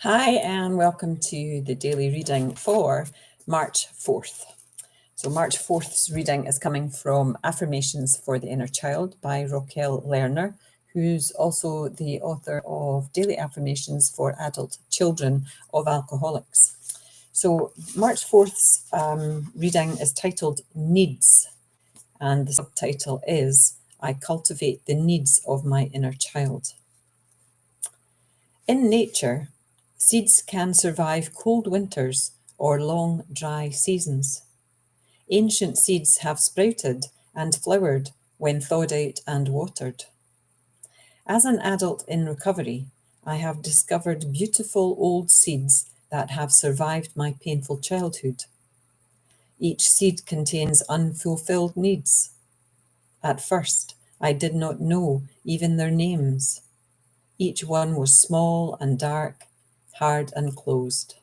Hi, and welcome to the daily reading for March 4th. So March 4th's reading is coming from Affirmations for the Inner Child by Rokelle Lerner, who's also the author of Daily Affirmations for Adult Children of Alcoholics. So March 4th's reading is titled Needs, and the subtitle is I Cultivate the Needs of My Inner Child. In nature, seeds can survive cold winters or long, dry seasons. Ancient seeds have sprouted and flowered when thawed out and watered. As an adult in recovery, I have discovered beautiful old seeds that have survived my painful childhood. Each seed contains unfulfilled needs. At first, I did not know even their names. Each one was small and dark, hard and closed.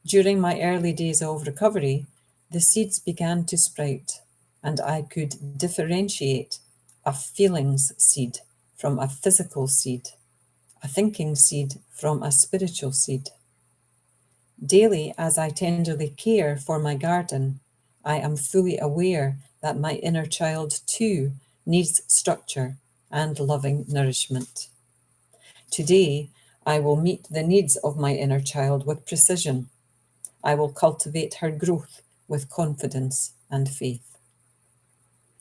During my early days of recovery, the seeds began to sprout, and I could differentiate a feelings seed from a physical seed, a thinking seed from a spiritual seed. Daily, as I tenderly care for my garden, I am fully aware that my inner child too needs structure and loving nourishment. Today, I will meet the needs of my inner child with precision. I will cultivate her growth with confidence and faith.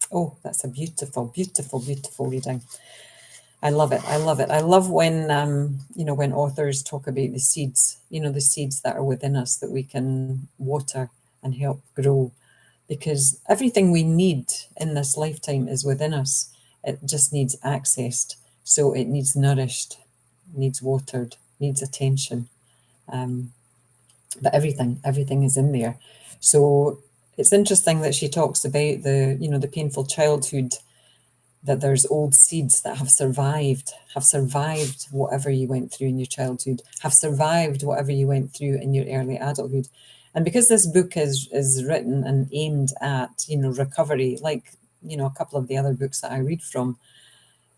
Oh, that's a beautiful, beautiful, beautiful reading. I love it. I love it. I love when, when authors talk about the seeds, the seeds that are within us that we can water and help grow, because everything we need in this lifetime is within us. It just needs accessed. So it needs nourished, needs watered, needs attention. But everything is in there. So it's interesting that she talks about the painful childhood, that there's old seeds that have survived whatever you went through in your childhood, have survived whatever you went through in your early adulthood. And because this book is written and aimed at, recovery, like, a couple of the other books that I read from,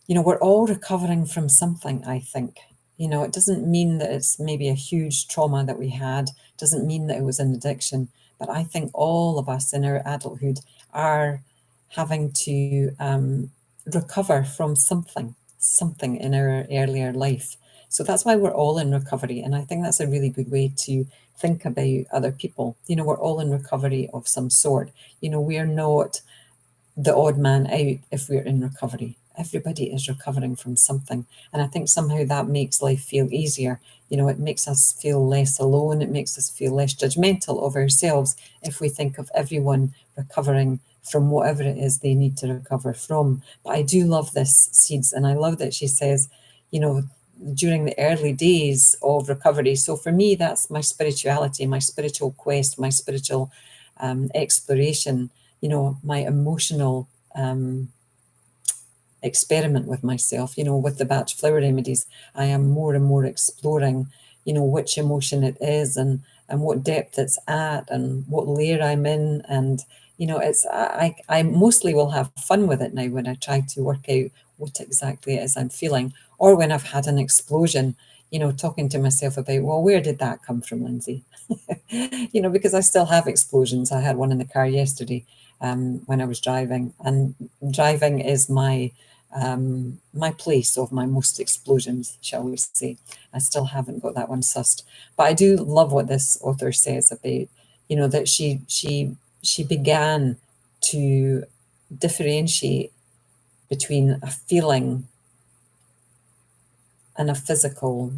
we're all recovering from something, I think. It doesn't mean that it's maybe a huge trauma that we had, doesn't mean that it was an addiction, but I think all of us in our adulthood are having to recover from something in our earlier life. So that's why we're all in recovery. And I think that's a really good way to think about other people. We're all in recovery of some sort. We're not the odd man out if we're in recovery. Everybody is recovering from something. And I think somehow that makes life feel easier. It makes us feel less alone. It makes us feel less judgmental of ourselves if we think of everyone recovering from whatever it is they need to recover from. But I do love this seeds. And I love that she says, during the early days of recovery. So for me, that's my spirituality, my spiritual quest, my spiritual exploration, my emotional experiment with myself, with the batch flower remedies. I am more and more exploring, which emotion it is and what depth it's at and what layer I'm in. And, I mostly will have fun with it now when I try to work out what exactly it is I'm feeling, or when I've had an explosion, talking to myself about, well, where did that come from, Linsey? Because I still have explosions. I had one in the car yesterday when I was driving, and driving is my place of my most explosions, shall we say. I still haven't got that one sussed, but I do love what this author says about, that she began to differentiate between a feeling and a physical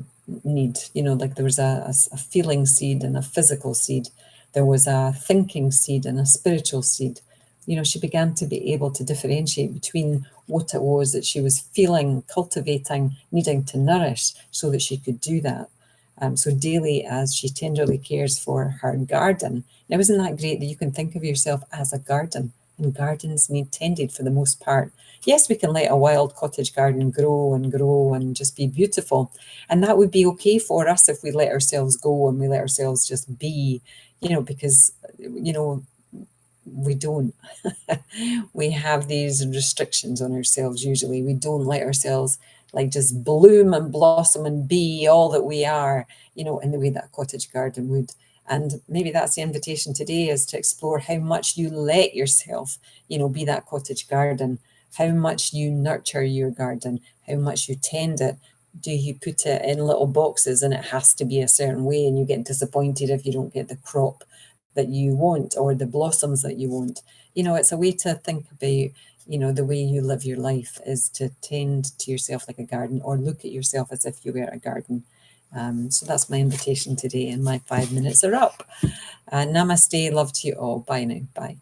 need. Like there was a feeling seed and a physical seed. There was a thinking seed and a spiritual seed. She began to be able to differentiate between what it was that she was feeling, cultivating, needing to nourish so that she could do that. So daily, as she tenderly cares for her garden. Now, isn't that great that you can think of yourself as a garden? And gardens need tended for the most part. Yes, we can let a wild cottage garden grow and just be beautiful. And that would be okay for us if we let ourselves go and we let ourselves just be, because, we don't. We have these restrictions on ourselves usually. We don't let ourselves like just bloom and blossom and be all that we are, you know, in the way that a cottage garden would. And maybe that's the invitation today, is to explore how much you let yourself, you know, be that cottage garden, how much you nurture your garden, how much you tend it. Do you put it in little boxes and it has to be a certain way, and you get disappointed if you don't get the crop that you want or the blossoms that you want? You know, it's a way to think about, you know, the way you live your life is to tend to yourself like a garden, or look at yourself as if you were a garden. So that's my invitation today, and my 5 minutes are up. Namaste, love to you all. Bye now. Bye.